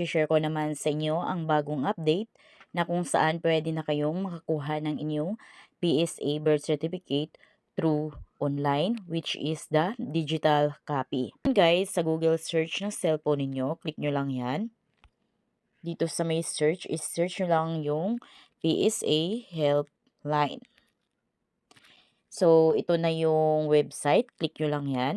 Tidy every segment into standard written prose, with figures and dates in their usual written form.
i-share ko naman sa inyo ang bagong update na kung saan pwede na kayong makakuha ng inyong PSA birth certificate through online, which is the digital copy. Guys, sa Google search ng cellphone ninyo, click nyo lang yan. Dito sa may search, is-search nyo lang yung PSA Helpline. So, ito na yung website. Click nyo lang yan.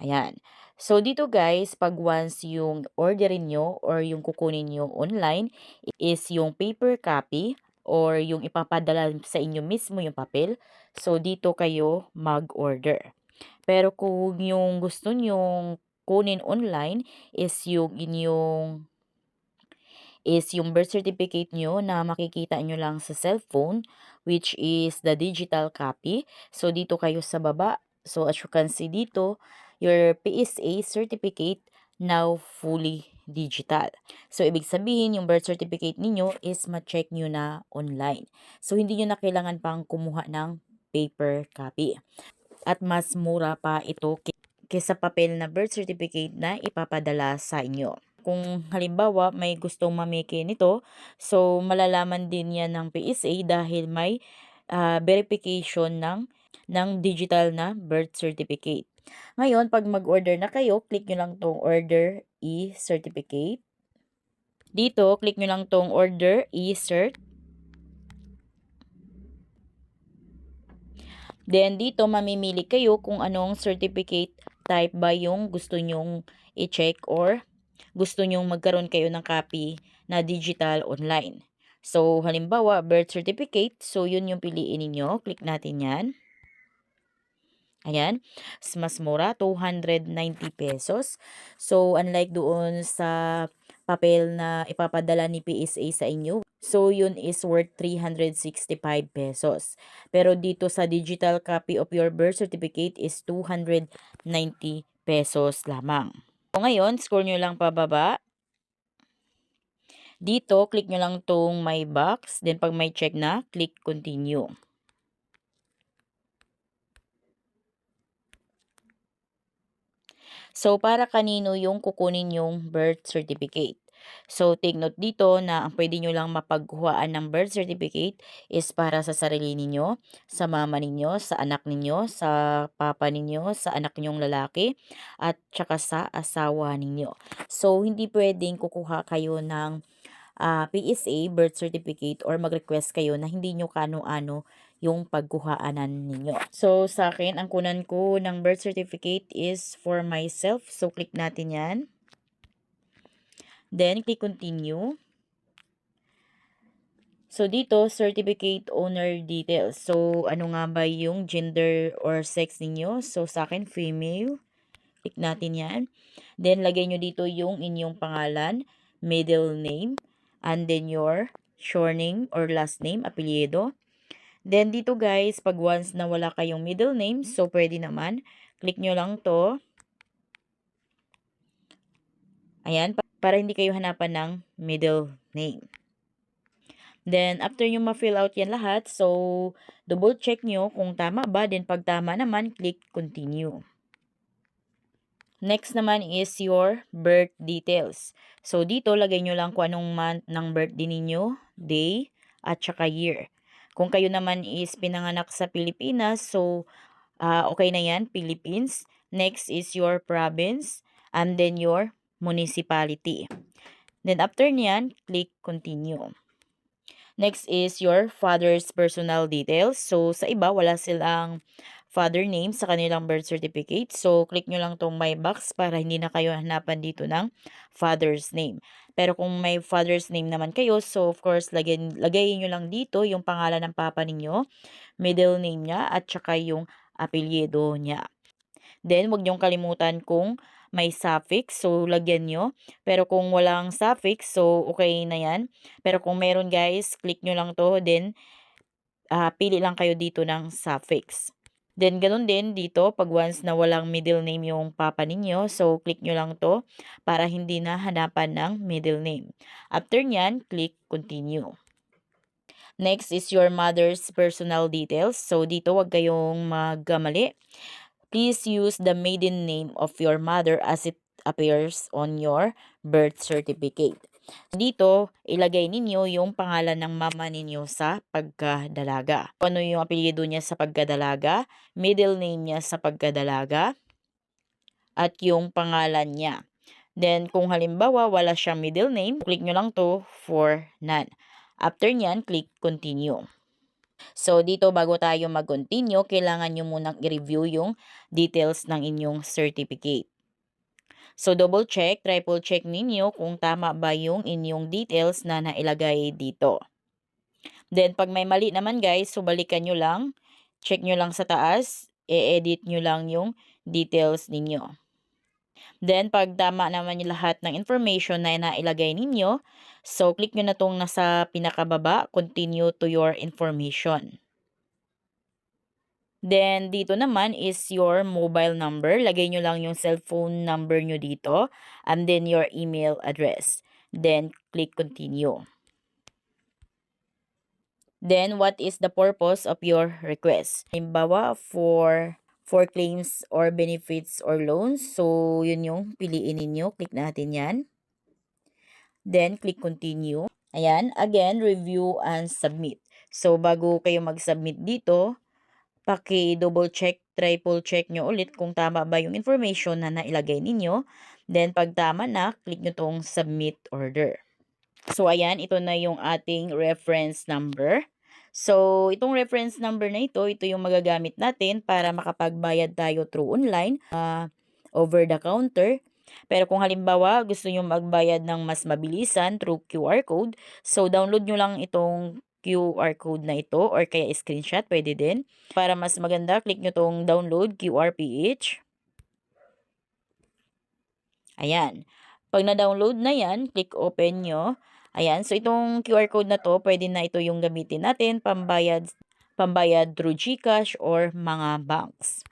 Ayan. So, dito guys, pag once yung orderin nyo or yung kukunin nyo online is yung paper copy or yung ipapadala sa inyo mismo yung papel. So, dito kayo mag-order. Pero kung yung gusto nyong kunin online is yung birth certificate nyo na makikita nyo lang sa cellphone, which is the digital copy. So, dito kayo sa baba. So, as you can see dito, your PSA certificate now fully digital. So, ibig sabihin, yung birth certificate ninyo is ma-check nyo na online. So, hindi nyo na kailangan pang kumuha ng paper copy. At mas mura pa ito kaysa papel na birth certificate na ipapadala sa inyo. Kung halimbawa may gustong mamiki nito, so malalaman din yan ng PSA dahil may verification ng digital na birth certificate. Ngayon, pag mag-order na kayo, click nyo lang tong order e-certificate. Dito, click nyo lang tong order e-cert. Then, dito mamimili kayo kung anong certificate type ba yung gusto nyong i-check or gusto nyong magkaroon kayo ng copy na digital online. So, halimbawa, birth certificate. So, yun yung piliin ninyo. Click natin yan. Ayan. Mas mura, 290 pesos. So, unlike doon sa papel na ipapadala ni PSA sa inyo, so yun is worth 365 pesos. Pero dito sa digital copy of your birth certificate is 290 pesos lamang. So, ngayon, scroll nyo lang pababa. Dito, click nyo lang tong my box. Then, pag may check na, click continue. So, para kanino yung kukunin yung birth certificate? So, take note dito na ang pwede nyo lang mapagkuhaan ng birth certificate is para sa sarili ninyo, sa mama ninyo, sa anak ninyo, sa papa ninyo, sa anak ninyong lalaki, at saka sa asawa ninyo. So, hindi pwedeng kukuha kayo ng PSA birth certificate or mag-request kayo na hindi nyo kano-ano yung pagkuhaanan ninyo. So, sa akin, ang kunan ko ng birth certificate is for myself. So, click natin yan. Then, click continue. So, dito, certificate owner details. So, ano nga ba yung gender or sex ninyo? So, sa akin, female. Click natin yan. Then, lagay nyo dito yung inyong pangalan, middle name, and then your surname or last name, apelyido. Then, dito guys, pag once na wala kayong middle name, so pwede naman, click nyo lang to. Ayan, para hindi kayo hanapan ng middle name. Then, after nyo ma-fill out yan lahat, so double check nyo kung tama ba. Then, pag tama naman, click continue. Next naman is your birth details. So, dito, lagay nyo lang kung anong month ng birthday ninyo, day, at saka year. Kung kayo naman is pinanganak sa Pilipinas, so okay na yan, Philippines. Next is your province, and then your municipality. Then after niyan, click continue. Next is your father's personal details. So, sa iba, wala silang father name sa kanilang birth certificate. So, click nyo lang tong my box para hindi na kayo hanapan dito ng father's name. Pero kung may father's name naman kayo, so of course, lagay nyo lang dito yung pangalan ng papa ninyo, middle name niya, at saka yung apelyido niya. Then, wag niyong kalimutan kung may suffix, so lagyan nyo. Pero kung walang suffix, so okay na yan. Pero kung meron guys, click nyo lang to, then pili lang kayo dito ng suffix. Then, ganun din dito, pag once na walang middle name yung papa ninyo, so click nyo lang to para hindi na hanapan ng middle name. After nyan, click continue. Next is your mother's personal details. So, dito wag kayong magkamali. Please use the maiden name of your mother appears on your birth certificate. Dito, ilagay ninyo yung pangalan ng mama ninyo sa pagkadalaga. Ano yung apelyido niya sa pagkadalaga, middle name niya sa pagkadalaga, at yung pangalan niya. Then, kung halimbawa wala siyang middle name, click nyo lang to for none. After nyan, click continue. So, dito bago tayo mag-continue, kailangan nyo munang i-review yung details ng inyong certificate. So, double check, triple check ninyo kung tama ba yung inyong details na nailagay dito. Then, pag may mali naman guys, so balikan nyo lang, check nyo lang sa taas, i-edit nyo lang yung details ninyo. Then, pag tama naman yung lahat ng information na nailagay ninyo, so click nyo na tong nasa pinakababa, continue to your information. Then, dito naman is your mobile number. Lagay nyo lang yung cellphone number nyo dito. And then, your email address. Then, click continue. Then, what is the purpose of your request? Halimbawa, for claims or benefits or loans. So, yun yung piliin ninyo. Click natin yan. Then, click continue. Ayan, again, review and submit. So, bago kayo mag-submit dito, paki-double check, triple check nyo ulit kung tama ba yung information na nailagay ninyo. Then, pag tama na, click nyo tong submit order. So, ayan, ito na yung ating reference number. So, itong reference number na ito yung magagamit natin para makapagbayad tayo through online, over the counter. Pero kung halimbawa gusto nyo magbayad ng mas mabilisan through QR code, so download nyo lang itong QR code na ito or kaya screenshot, pwede din. Para mas maganda, click nyo tong download QRPH. Ayan. Pag na-download na yan, click open nyo. Ayan. So, itong QR code na to, pwede na ito yung gamitin natin pambayad through GCash or mga banks.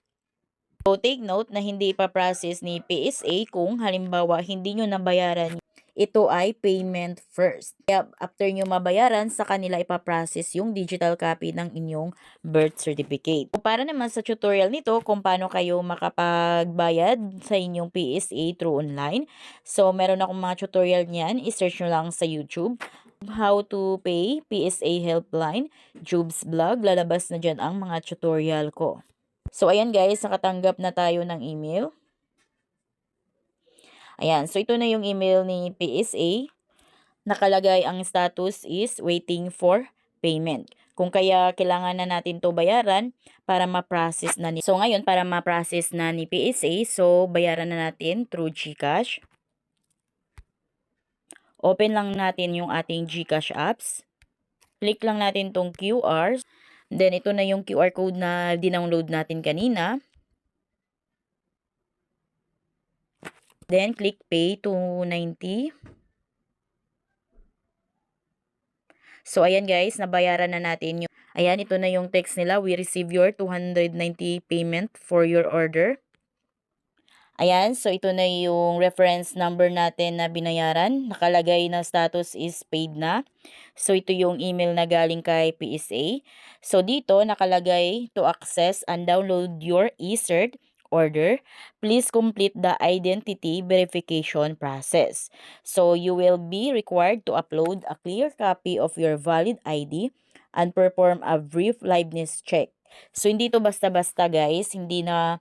So, take note na hindi pa-process ni PSA kung halimbawa hindi nyo nabayaran. Ito ay payment first. Kaya after nyo mabayaran, sa kanila ipaprocess yung digital copy ng inyong birth certificate. So, para naman sa tutorial nito kung paano kayo makapagbayad sa inyong PSA through online. So, meron akong mga tutorial niyan. I-search nyo lang sa YouTube. How to pay PSA helpline, Jubes Vlog. Lalabas na dyan ang mga tutorial ko. So, ayan guys, nakatanggap na tayo ng email. Ayan, so ito na yung email ni PSA. Nakalagay ang status is waiting for payment. Kung kaya kailangan na natin to bayaran para ma-process na ni. So ngayon para ma-process na ni PSA, so bayaran na natin through GCash. Open lang natin yung ating GCash apps. Click lang natin tong QR. Then ito na yung QR code na dinownload natin kanina. Then, click pay to 90. So, ayan guys, nabayaran na natin yung, ayan, ito na yung text nila. We receive your 290 payment for your order. Ayan, so ito na yung reference number natin na binayaran. Nakalagay na status is paid na. So, ito yung email na galing kay PSA. So, dito nakalagay to access and download your e-cert order, please complete the identity verification process. So, you will be required to upload a clear copy of your valid ID and perform a brief liveness check. So, hindi to basta-basta guys, hindi na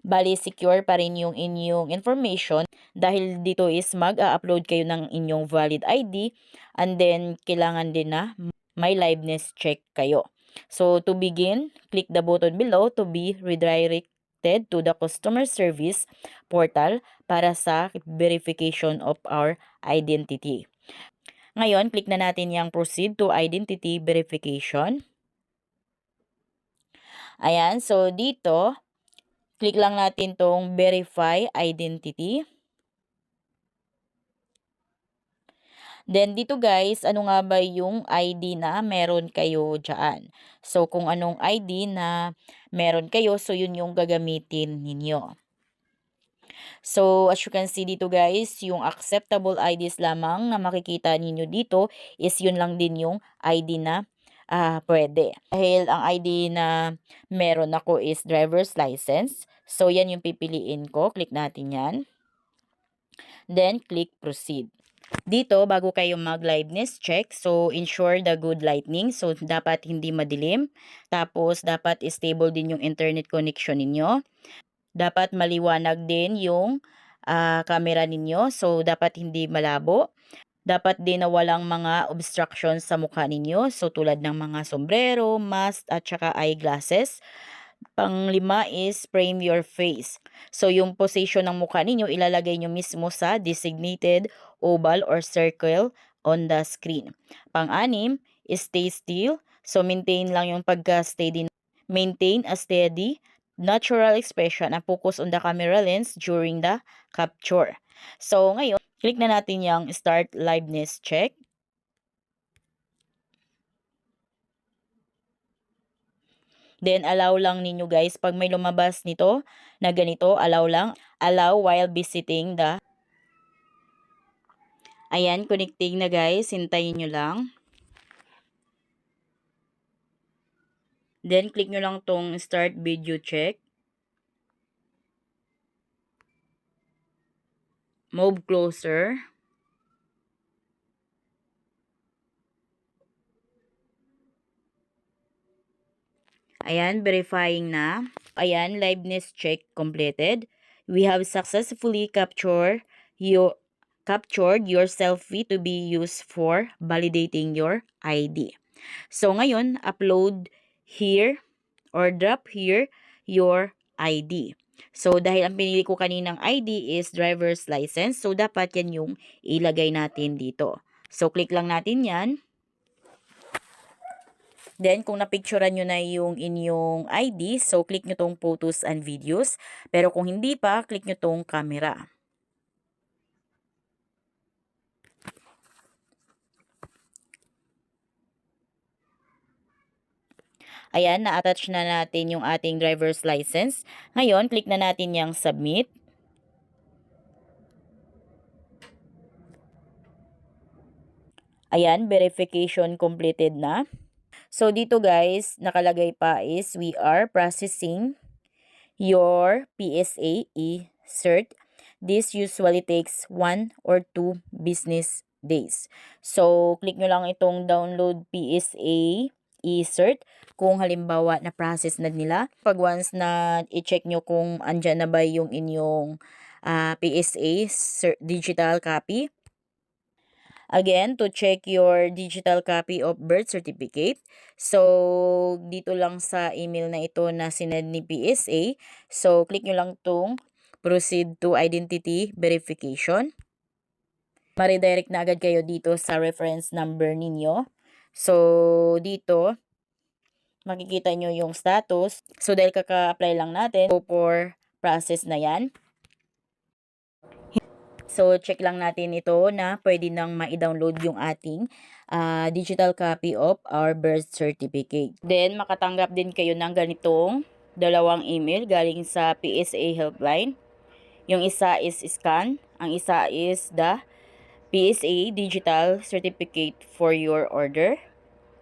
bali secure pa rin yung inyong information dahil dito is mag-upload kayo ng inyong valid ID and then kailangan din na may liveness check kayo. So, to begin, click the button below to be redirected to the customer service portal para sa verification of our identity. Ngayon, click na natin yung proceed to identity verification. Ayan, so dito, click lang natin tong verify identity. Then dito guys, ano nga ba yung ID na meron kayo dyan? So kung anong ID na meron kayo, so yun yung gagamitin ninyo. So as you can see dito guys, yung acceptable IDs lamang na makikita ninyo dito is yun lang din yung ID na pwede. Dahil ang ID na meron ako is driver's license. So yan yung pipiliin ko. Click natin yan. Then, click proceed. Dito, bago kayo mag-liveness check, so ensure the good lighting. So, dapat hindi madilim. Tapos, dapat stable din yung internet connection ninyo. Dapat maliwanag din yung camera ninyo. So, dapat hindi malabo. Dapat din na walang mga obstructions sa mukha ninyo. So, tulad ng mga sombrero, mask, at saka eyeglasses. Panglima is frame your face. So, yung position ng mukha ninyo, ilalagay nyo mismo sa designated oval or circle on the screen. Pang-anim is stay still. So, maintain lang yung pagka-steady. Maintain a steady, natural expression and focus on the camera lens during the capture. So, ngayon, click na natin yung start liveness check. Then, allow lang ninyo guys, pag may lumabas nito na ganito, allow lang. Allow while visiting the... Ayan, connecting na guys. Hintayin nyo lang. Then, click nyo lang tong start video check. Move closer. Ayan, verifying na. Ayan, liveness check completed. We have successfully captured your selfie to be used for validating your ID. So, ngayon, upload here or drop here your ID. So, dahil ang pinili ko kaninang ID is driver's license, so dapat yan yung ilagay natin dito. So, click lang natin yan. Then, kung napicturean nyo na yung inyong ID, so click nyo tong photos and videos. Pero kung hindi pa, click nyo tong camera. Ayan, na-attach na natin yung ating driver's license. Ngayon, click na natin yung submit. Ayan, verification completed na. So, dito guys, nakalagay pa is we are processing your PSA e-cert. This usually takes 1 or 2 business days. So, click nyo lang itong download PSA e-cert kung halimbawa na process na nila. Pag once na i-check nyo kung andyan na ba yung inyong PSA digital copy. Again, to check your digital copy of birth certificate. So, dito lang sa email na ito na sinend ni PSA. So, click nyo lang tong proceed to identity verification. Ma-redirect na agad kayo dito sa reference number ninyo. So, dito, makikita nyo yung status. So, dahil kaka-apply lang natin, go for process na yan. So, check lang natin ito na pwede nang ma-download yung ating digital copy of our birth certificate. Then, makatanggap din kayo ng ganitong dalawang email galing sa PSA helpline. Yung isa is scan, ang isa is the PSA digital certificate for your order.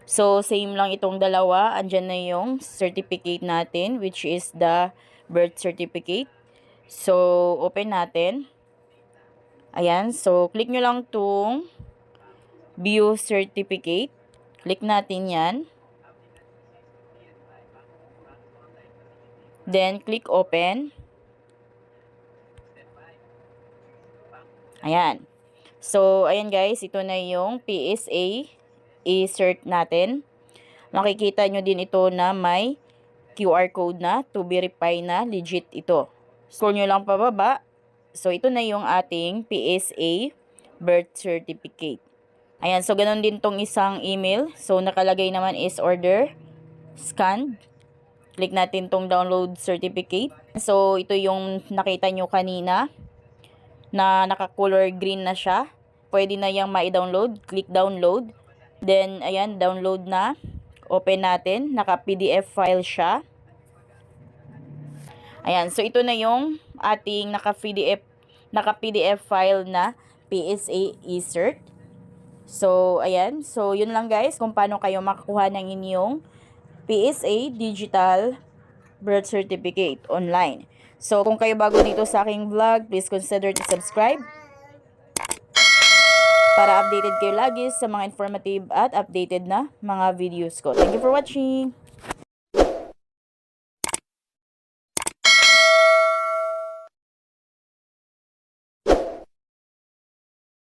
So, same lang itong dalawa. Andyan na yung certificate natin, which is the birth certificate. So, open natin. Ayan, so click nyo lang tong view certificate. Click natin yan. Then, click open. Ayan. So, ayan guys, ito na yung PSA e-cert natin. Makikita nyo din ito na may QR code na to verify na legit ito. Scroll nyo lang pababa. So, ito na yung ating PSA birth certificate. Ayan, so ganun din tong isang email. So, nakalagay naman is order, scanned. Click natin tong download certificate. So, ito yung nakita nyo kanina na naka-color green na siya. Pwede na yung ma-download. Click download. Then, ayan, download na. Open natin. Naka-PDF file siya. Ayan, so ito na yung ating naka-PDF file na PSA e-cert. So, ayan. So, yun lang guys kung paano kayo makakuha ng inyong PSA digital birth certificate online. So, kung kayo bago dito sa aking vlog, please consider to subscribe para updated kayo lagi sa mga informative at updated na mga videos ko. Thank you for watching!